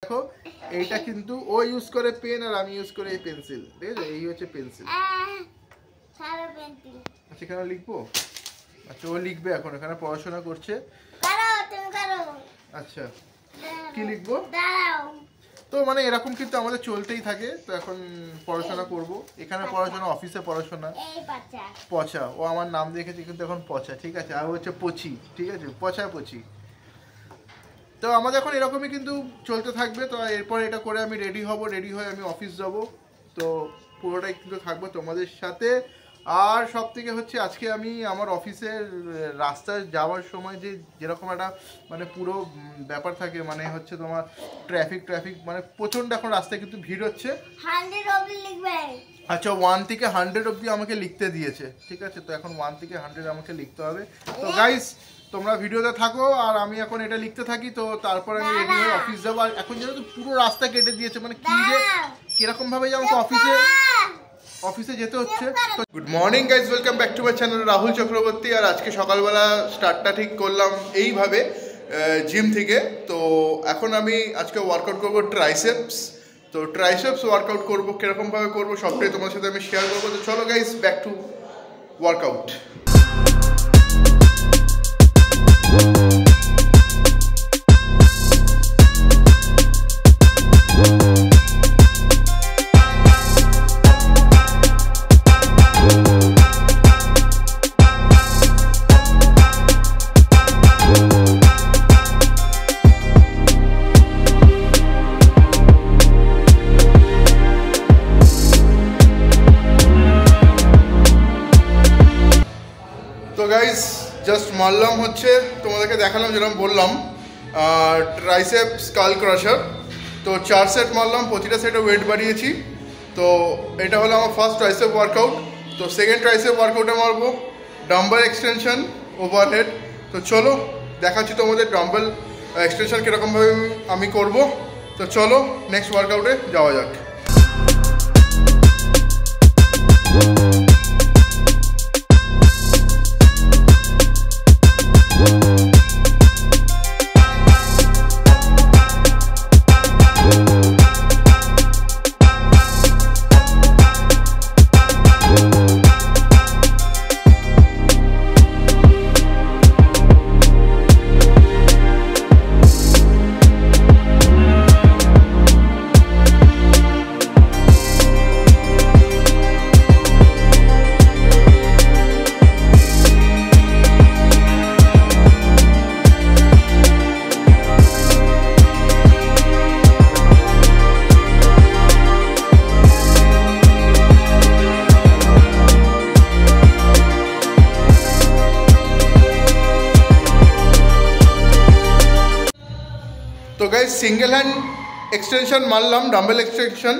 দেখো এইটা কিন্তু ও ইউজ করে পেন আর আমি ইউজ করে এই পেন্সিল, ঠিক আছে? এই হচ্ছে পেন্সিল। আচ্ছা এখানে লিখবো? আচ্ছা ও লিখবে এখন, এখানে পড়াশোনা করছে। আচ্ছা কি লিখবো? তো মানে এরকম কিন্তু আমাদের চলতেই থাকে। তো এখন পড়াশোনা করব, এখানে পড়াশোনা, অফিসে পড়াশোনা। পচা, ও আমার নাম দেখেছে কিন্তু এখন পচা, ঠিক আছে? আর হচ্ছে পচি, ঠিক আছে? পচা পচি। তো আমাদের এখন এরকমই কিন্তু চলতে থাকবে। তো এরপর এটা করে আমি রেডি হব, রেডি হয়ে আমি অফিস যাব। তো পুরোটাই কিন্তু থাকবো তোমাদের সাথে। আর সব থেকে হচ্ছে আজকে আমি আমার অফিসের রাস্তায় যাওয়ার সময় যেরকম একটা মানে পুরো ব্যাপার থাকে, মানে হচ্ছে তোমার ট্রাফিক মানে প্রচণ্ড এখন রাস্তায় কিন্তু ভিড় হচ্ছে। 100 অবধি লিখবে। আচ্ছা 1 থেকে 100 অবধি আমাকে লিখতে দিয়েছে, ঠিক আছে? তো এখন 1 থেকে 100 আমাকে লিখতে হবে। তো গাইস তোমরা ভিডিওতে থাকো আর আমি এখন এটা লিখতে থাকি। তো তারপর আমি রেডি হয়ে অফিস যাবো। আর এখন যেন তো পুরো রাস্তা কেটে দিয়েছে, মানে কি যে কিরকম ভাবে যে আমাকে অফিসে যেতে হচ্ছে। তো good morning guys, welcome back to my channel Rahul Chakraborty. আর আজকে সকালবেলা স্টার্টটা ঠিক করলাম এইভাবে জিম থেকে। তো এখন আমি আজকে ওয়ার্কআউট করবো ট্রাইসেপস। তো ট্রাইসেপস ওয়ার্কআউট করবো, কিরকমভাবে করবো সবটাই তোমার সাথে আমি শেয়ার করবো। তো চলো guys back to workout. Guys just মারলাম হচ্ছে, তোমাদেরকে দেখালাম যেরকম বললাম, ট্রাইসেপ স্কাল ক্রাশার। তো 4 সেট মারলাম, প্রতিটা সেটে ওয়েট বাড়িয়েছি। তো এটা হলো আমার ফার্স্ট ট্রাইসেপ ওয়ার্কআউট। তো সেকেন্ড ট্রাইসেপ ওয়ার্কআউটে মারবো ডাম্বেল এক্সটেনশন ওভারহেড। তো চলো দেখাচ্ছি তোমাদের ডাম্বেল এক্সটেনশন কীরকমভাবে আমি করব। তো চলো নেক্সট ওয়ার্কআউটে যাওয়া যাক। তো গাইজ সিঙ্গেল হ্যান্ড এক্সটেনশন মারলাম, ডাম্বেল এক্সটেনশন।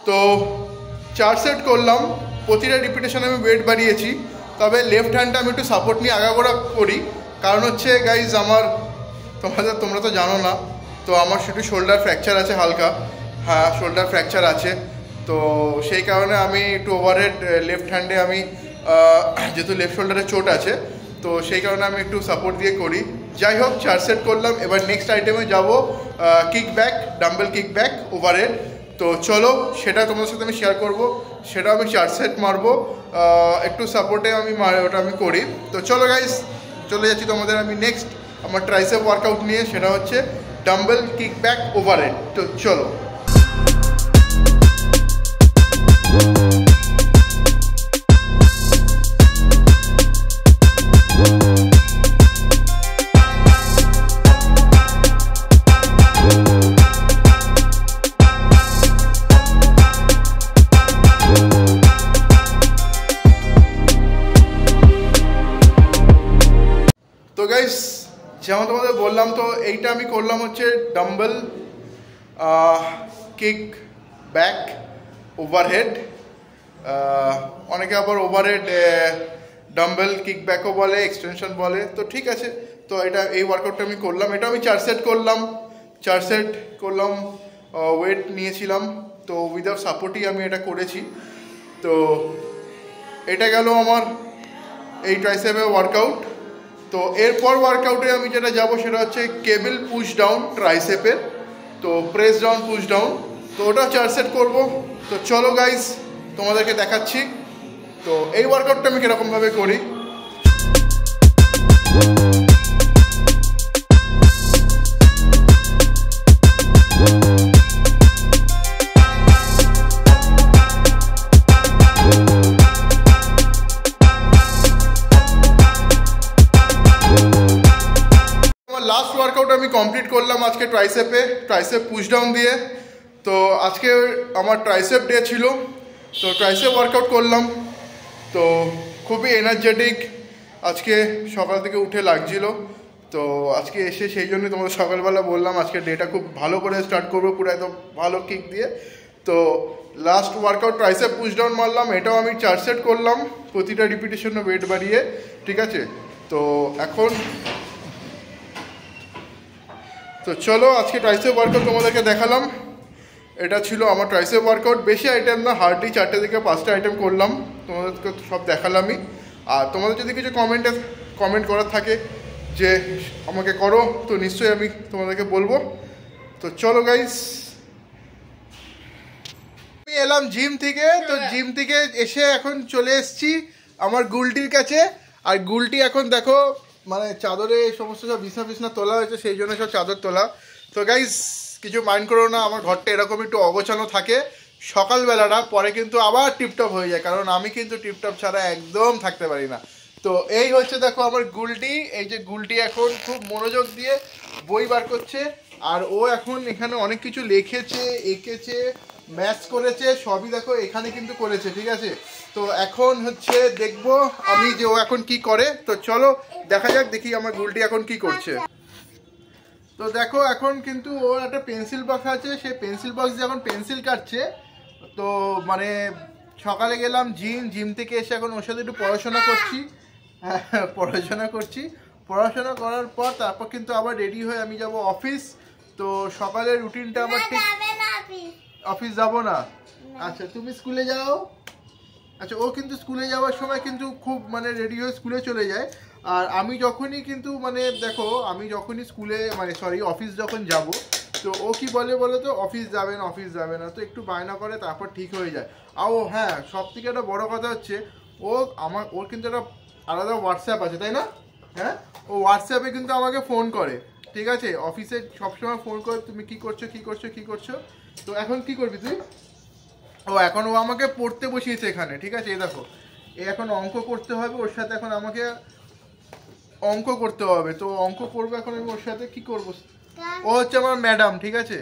তো 4 সেট করলাম, প্রতিটা রিপিটেশন আমি ওয়েট বাড়িয়েছি। তবে লেফট হ্যান্ডটা আমি একটু সাপোর্ট নিয়ে আগাগোড়া করি, কারণ হচ্ছে গাইজ আমার তোমরা তো জানো না, তো আমার শুধু শোল্ডার ফ্র্যাকচার আছে হালকা। হ্যাঁ শোল্ডার ফ্র্যাকচার আছে। তো সেই কারণে আমি একটু ওভারহেড লেফট হ্যান্ডে আমি যেহেতু লেফট শোল্ডারে চোট আছে, তো সেই কারণে আমি একটু সাপোর্ট দিয়ে করি। যাই হোক 4 সেট করলাম। এবার নেক্সট আইটেমে যাব, kick back, dumbbell kick back overhead. তো চলো সেটা তোমাদের সাথে আমি শেয়ার করব। সেটা আমি 4 সেট মারবো, একটু সাপোর্টে ওটা আমি করি। তো চলো গাইস চলে যাচ্ছি তোমাদের আমি নেক্সট আমার ট্রাইসেপ ওয়ার্কআউট নিয়ে, সেটা হচ্ছে ডাম্বেল কিক ব্যাক ওভারহেড। তো চলো। তো গাইস যেমন তোমাদের বললাম, তো এইটা আমি করলাম হচ্ছে ডাম্বেল কিক ব্যাক ওভারহেড। অনেকে আবার ওভারহেড ডাম্বেল কিক ব্যাকও বলে, এক্সটেনশন বলে। তো ঠিক আছে, তো এটা এই ওয়ার্কআউটটা আমি করলাম। এটা আমি 4 সেট করলাম। 4 সেট করলাম, ওয়েট নিয়েছিলাম। তো উইদাউট সাপোর্টই আমি এটা করেছি। তো এটা গেল আমার এই ট্রাইসেপের ওয়ার্কআউট। তো এরপর ওয়ার্কআউটে আমি যেটা যাব সেটা হচ্ছে কেবল পুশ ডাউন ট্রাইসেপের। তো প্রেস ডাউন পুশ ডাউন, তো ওটা 4 সেট করবো। তো চলো গাইস তোমাদেরকে দেখাচ্ছি তো এই ওয়ার্কআউটটা আমি কীরকমভাবে করি। লাস্ট ওয়ার্কআউট আমি কমপ্লিট করলাম আজকে ট্রাইসেপ পুশ ডাউন দিয়ে। তো আজকে আমার ট্রাইসেপ ডে ছিল, তো ট্রাইসেপ ওয়ার্কআউট করলাম। তো খুবই এনার্জেটিক আজকে সকাল থেকে উঠে লাগছিল। তো আজকে এসে সেই জন্য তোমাদের সকালবেলা বললাম আজকে ডেটা খুব ভালো করে স্টার্ট করবো, পুরো একদম ভালো কিক দিয়ে। তো last workout tricep push down মারলাম, এটাও আমি 4 সেট করলাম, প্রতিটা রিপিটেশনে ওয়েট বাড়িয়ে, ঠিক আছে। তো এখন তো চলো আজকে ট্রাইসেপ ওয়ার্কআউট তোমাদেরকে দেখালাম। এটা ছিল আমার ট্রাইসেপ ওয়ার্কআউট, বেশি আইটেম না, হার্ডলি 4টে থেকে 5টা আইটেম করলাম, তোমাদেরকে সব দেখালামই। আর তোমাদের যদি কিছু কমেন্ট করার থাকে যে আমাকে করো, তো নিশ্চয়ই আমি তোমাদেরকে বলবো। তো চলো গাইস, আমি এলাম জিম থেকে, তো জিম থেকে এসে এখন চলে এসেছি আমার গুলটির কাছে। আর গুলটি এখন দেখো মানে চাদরে এই সমস্ত সব বিছনা তোলা হয়েছে, সেই জন্য সব চাদর তোলা। তো গাইস কিছু মাইন্ড করো না, আমার ঘরটা এরকম একটু অগোছানো থাকে সকালবেলাটা, পরে কিন্তু আবার টিপটপ হয়ে যায়, কারণ আমি কিন্তু টিপটপ ছাড়া একদম থাকতে পারি না। তো এই হচ্ছে দেখো আমার গুলটি, এই যে গুলটি এখন খুব মনোযোগ দিয়ে বই বার করছে। আর ও এখন এখানে অনেক কিছু লিখেছে, এঁকেছে, ম্যাথস করেছে, সবই দেখো এখানে কিন্তু করেছে, ঠিক আছে। তো এখন হচ্ছে দেখবো আমি যে ও এখন কি করে। তো চলো দেখা যাক, দেখি আমার গুলটি এখন কি করছে। তো দেখো এখন কিন্তু ওর একটা পেন্সিল বক্স আছে, সেই পেন্সিল বক্স দিয়ে এখন পেন্সিল কাটছে। তো মানে সকালে গেলাম জিম থেকে এসে এখন ওর সাথে একটু পড়াশোনা করার পর তারপর কিন্তু আবার রেডি হয়ে আমি যাব অফিস। তো সকালের রুটিনটা আমার ঠিক, অফিস যাব না? আচ্ছা তুমি স্কুলে যাও। আচ্ছা ও কিন্তু স্কুলে যাওয়ার সময় কিন্তু খুব মানে রেডি হয়ে স্কুলে চলে যায়। আর আমি যখনই কিন্তু মানে দেখো আমি যখনই স্কুলে মানে অফিস যখন যাব, তো ও কি বলে বলো তো, অফিস যাবে না, তো একটু বায়না করে, তারপর ঠিক হয়ে যায়। আর ও হ্যাঁ, সব থেকে একটা বড়ো কথা হচ্ছে ওর কিন্তু একটা আলাদা হোয়াটসঅ্যাপ আছে, তাই না? হ্যাঁ, ও হোয়াটসঅ্যাপে কিন্তু আমাকে ফোন করে, ঠিক আছে। অফিসে সবসময় ফোন করে তুমি কি করছো। তো এখন কি করবি তুই? এখন ও আমাকে পড়তে বসিয়েছে এখানে, ঠিক আছে। এই দেখো এখন অঙ্ক করতে হবে ওর সাথে, এখন আমাকে অঙ্ক করতে হবে। তো অঙ্ক করবো এখন আমি ওর সাথে, কি করবো। ও হচ্ছে আমার ম্যাডাম, ঠিক আছে।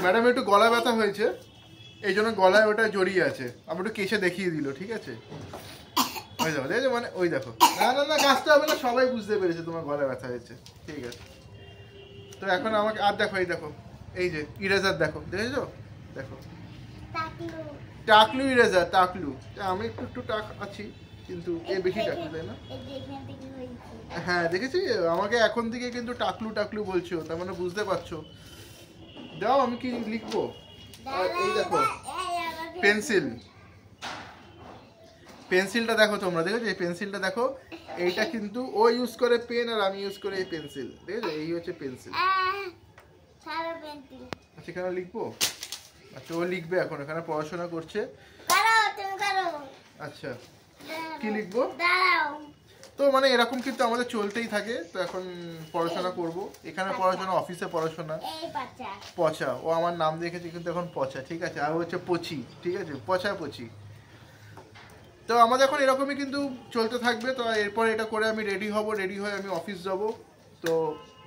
ম্যাডাম একটু গলা ব্যথা হয়েছে, এই জন্য গলায় ওটা জড়িয়ে আছে, আমি একটু কেসে দেখিয়ে দিল, ঠিক আছে। ওই দেখো দেখো মানে ওই দেখো, না কাজটা হবে না, সবাই বুঝতে পেরেছে তোমার গলায় ব্যথা হয়েছে, ঠিক আছে। তো এখন আমাকে আর দেখো, এই দেখো এই যে ইরেজার দেখেছো, দেখো টাকলু ইরেজার, টাকলু। আমি একটু টাক আছি, কিন্তু এ বেশি টাকলু, তাই না? হ্যাঁ দেখেছি, আমাকে এখন থেকে কিন্তু টাকলু বলছো, তার মানে বুঝতে পারছো। দাও আমি কি লিখবো। আর এই দেখো পেন্সিলটা দেখো, তোমরা দেখেছো এই পেন্সিলটা দেখো, এইটা কিন্তু ও ইউজ করে পেন আর আমি ইউজ করে এই পেন্সিল, দেখেছো, এই হচ্ছে পেন্সিল। আচ্ছা এখানে লিখবো, আচ্ছা ও লিখবে এখন, এখানে পড়াশোনা করছে। আচ্ছা কি লিখবো, তো মানে এরকম কিন্তু আমাদের চলতেই থাকে। তো এখন পড়াশোনা করব, এখানে পড়াশোনা, অফিসে পড়াশোনা। পচা, ও আমার নাম দেখেছে কিন্তু এখন পচা, ঠিক আছে। আর হচ্ছে পচি, ঠিক আছে, পচি। তো আমাদের এখন এরকমই কিন্তু চলতে থাকবে। তো এরপর এটা করে আমি রেডি হয়ে আমি অফিস যাব। তো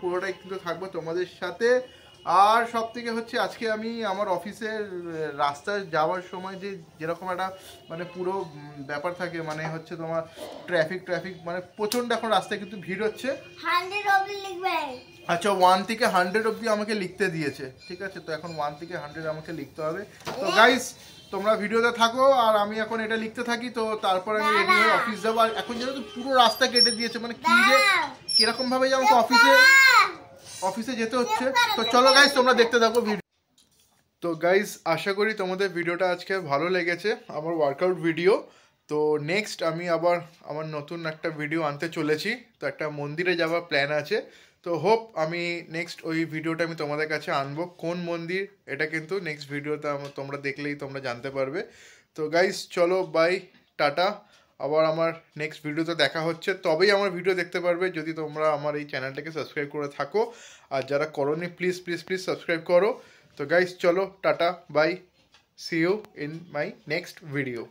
পুরোটাই কিন্তু থাকবো তোমাদের সাথে। আর সব থেকে হচ্ছে আজকে আমি আমার অফিসের রাস্তায় যাওয়ার সময় যেরকম একটা মানে পুরো ব্যাপার থাকে, মানে হচ্ছে তোমার ট্রাফিক মানে প্রচণ্ড এখন রাস্তায় কিন্তু ভিড় হচ্ছে। 100 অবধি লিখবে। আচ্ছা 1 থেকে 100 অবধি আমাকে লিখতে দিয়েছে, ঠিক আছে। তো এখন 1 থেকে 100 আমাকে লিখতে হবে। তো গাইস তোমরা ভিডিওতে থাকো আর আমি এখন এটা লিখতে থাকি। তো তারপর আমি রেডি হয়ে অফিস যাবো। আর এখন যেহেতু পুরো রাস্তা কেটে দিয়েছে, মানে কি যে কিরকম ভাবে যে আমাকে অফিসে যেতে হচ্ছে। তো চলো গাইস তোমরা দেখতে থাকো ভিডিও। তো গাইস আশা করি তোমাদের ভিডিওটা আজকে ভালো লেগেছে, আমার ওয়ার্কআউট ভিডিও। তো নেক্সট আমি আবার আমার নতুন একটা ভিডিও আনতে চলেছি। তো একটা মন্দিরে যাওয়ার প্ল্যান আছে, তো হোপ আমি নেক্সট ওই ভিডিওটা আমি তোমাদের কাছে আনবো, কোন মন্দির এটা কিন্তু নেক্সট ভিডিওতে তোমরা দেখলেই তোমরা জানতে পারবে। তো গাইস চলো বাই, টাটা, আবার আমার নেক্সট ভিডিওতে দেখা হচ্ছে। তবেই আমার ভিডিও দেখতে পারবে যদি তোমরা আমার এই চ্যানেলটাকে সাবস্ক্রাইব করে থাকো, আর যারা করোনি প্লিজ প্লিজ প্লিজ সাবস্ক্রাইব করো। তো গাইস চলো tata bye, see you in my next video.